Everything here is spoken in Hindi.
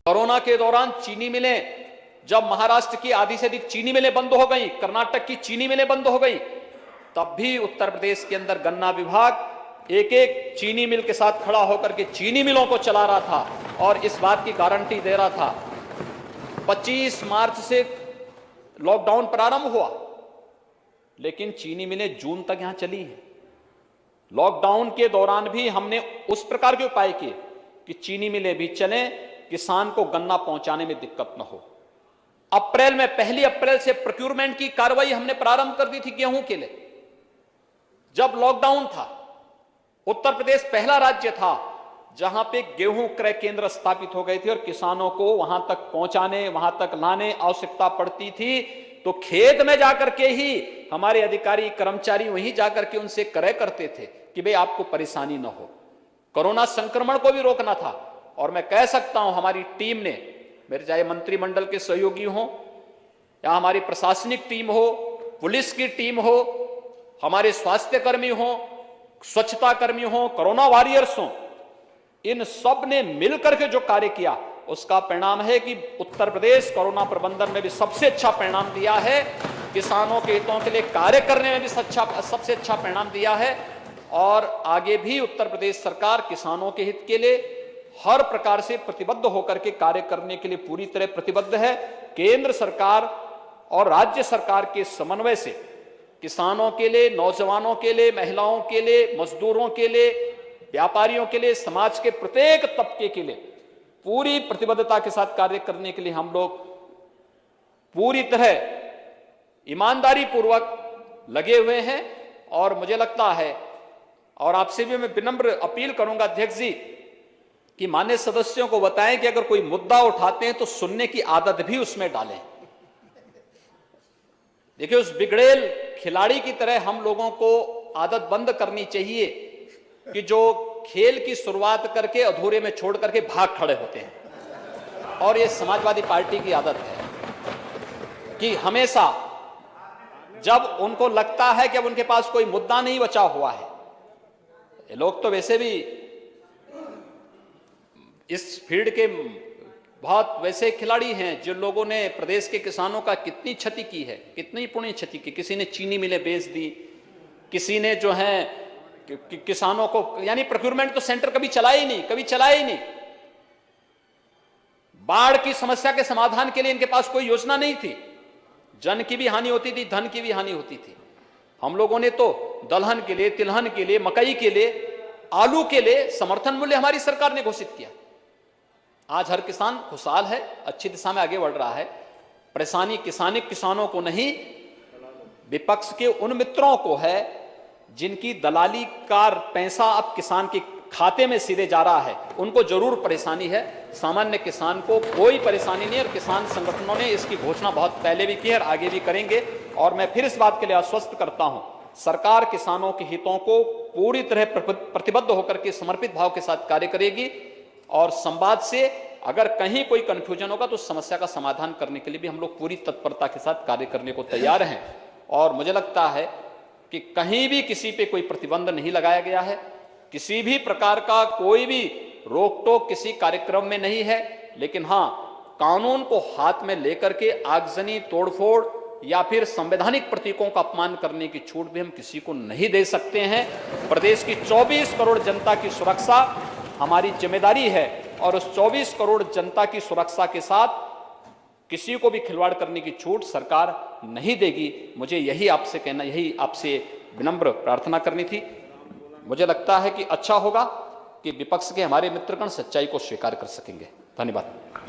कोरोना के दौरान चीनी मिलें, जब महाराष्ट्र की आधी से अधिक चीनी मिलें बंद हो गई, कर्नाटक की चीनी मिलें बंद हो गई, तब भी उत्तर प्रदेश के अंदर गन्ना विभाग एक एक चीनी मिल के साथ खड़ा होकर के चीनी मिलों को चला रहा था और इस बात की गारंटी दे रहा था। 25 मार्च से लॉकडाउन प्रारंभ हुआ, लेकिन चीनी मिलें जून तक यहां चली हैं। लॉकडाउन के दौरान भी हमने उस प्रकार के उपाय किए कि चीनी मिलें भी चलें, किसान को गन्ना पहुंचाने में दिक्कत न हो। अप्रैल में 1 अप्रैल से प्रोक्यूरमेंट की कार्रवाई हमने प्रारंभ कर दी थी गेहूं के लिए। जब लॉकडाउन था, उत्तर प्रदेश पहला राज्य था जहां पे गेहूं क्रय केंद्र स्थापित हो गए थे और किसानों को वहां तक पहुंचाने, वहां तक लाने आवश्यकता पड़ती थी तो खेत में जाकर के ही हमारे अधिकारी कर्मचारी वहीं जाकर के उनसे क्रय करते थे कि भाई आपको परेशानी न हो। कोरोना संक्रमण को भी रोकना था और मैं कह सकता हूं हमारी टीम ने, मेरे चाहे मंत्रिमंडल के सहयोगी हों या हमारी प्रशासनिक टीम हो, पुलिस की टीम हो, हमारे स्वास्थ्य कर्मी हो, स्वच्छता कर्मी हो, कोरोना वॉरियर्स हो, इन सब ने मिलकर के जो कार्य किया उसका परिणाम है कि उत्तर प्रदेश कोरोना प्रबंधन में भी सबसे अच्छा परिणाम दिया है, किसानों के हितों के लिए कार्य करने में भी सबसे अच्छा परिणाम दिया है और आगे भी उत्तर प्रदेश सरकार किसानों के हित के लिए हर प्रकार से प्रतिबद्ध होकर के कार्य करने के लिए पूरी तरह प्रतिबद्ध है। केंद्र सरकार और राज्य सरकार के समन्वय से किसानों के लिए, नौजवानों के लिए, महिलाओं के लिए, मजदूरों के लिए, व्यापारियों के लिए, समाज के प्रत्येक तबके के लिए पूरी प्रतिबद्धता के साथ कार्य करने के लिए हम लोग पूरी तरह ईमानदारी पूर्वक लगे हुए हैं। और मुझे लगता है, और आपसे भी मैं विनम्र अपील करूंगा अध्यक्ष जी कि माननीय सदस्यों को बताएं कि अगर कोई मुद्दा उठाते हैं तो सुनने की आदत भी उसमें डालें। देखिए, उस बिगड़ेल खिलाड़ी की तरह हम लोगों को आदत बंद करनी चाहिए कि जो खेल की शुरुआत करके अधूरे में छोड़ करके भाग खड़े होते हैं। और ये समाजवादी पार्टी की आदत है कि हमेशा जब उनको लगता है कि अब उनके पास कोई मुद्दा नहीं बचा हुआ है, ये लोग तो वैसे भी इस फील्ड के बहुत वैसे खिलाड़ी हैं जिन लोगों ने प्रदेश के किसानों का कितनी क्षति की है, कितनी पुण्य क्षति की। किसी ने चीनी मिलें बेच दी, किसी ने जो है किसानों को, यानी प्रोक्यूरमेंट तो सेंटर कभी चलाया ही नहीं। बाढ़ की समस्या के समाधान के लिए इनके पास कोई योजना नहीं थी। जन की भी हानि होती थी, धन की भी हानि होती थी। हम लोगों ने तो दलहन के लिए, तिलहन के लिए, मकई के लिए, आलू के लिए समर्थन मूल्य हमारी सरकार ने घोषित किया। आज हर किसान खुशहाल है, अच्छी दिशा में आगे बढ़ रहा है। परेशानी किसानों को नहीं, विपक्ष के उन मित्रों को है जिनकी दलाली का पैसा अब किसान के खाते में सीधे जा रहा है, उनको जरूर परेशानी है। सामान्य किसान को कोई परेशानी नहीं है और किसान संगठनों ने इसकी घोषणा बहुत पहले भी की है और आगे भी करेंगे। और मैं फिर इस बात के लिए आश्वस्त करता हूं, सरकार किसानों के हितों को पूरी तरह प्रतिबद्ध होकर के समर्पित भाव के साथ कार्य करेगी और संवाद से अगर कहीं कोई कंफ्यूजन होगा तो समस्या का समाधान करने के लिए भी हम लोग पूरी तत्परता के साथ कार्य करने को तैयार हैं। और मुझे लगता है कि कहीं भी किसी पे कोई प्रतिबंध नहीं लगाया गया है, किसी भी प्रकार का कोई भी रोक टोक किसी कार्यक्रम में नहीं है। लेकिन हां, कानून को हाथ में लेकर के आगजनी, तोड़फोड़ या फिर संवैधानिक प्रतीकों का अपमान करने की छूट भी हम किसी को नहीं दे सकते हैं। प्रदेश की 24 करोड़ जनता की सुरक्षा हमारी जिम्मेदारी है और उस 24 करोड़ जनता की सुरक्षा के साथ किसी को भी खिलवाड़ करने की छूट सरकार नहीं देगी। मुझे यही आपसे कहना, यही आपसे विनम्र प्रार्थना करनी थी। मुझे लगता है कि अच्छा होगा कि विपक्ष के हमारे मित्रगण सच्चाई को स्वीकार कर सकेंगे। धन्यवाद।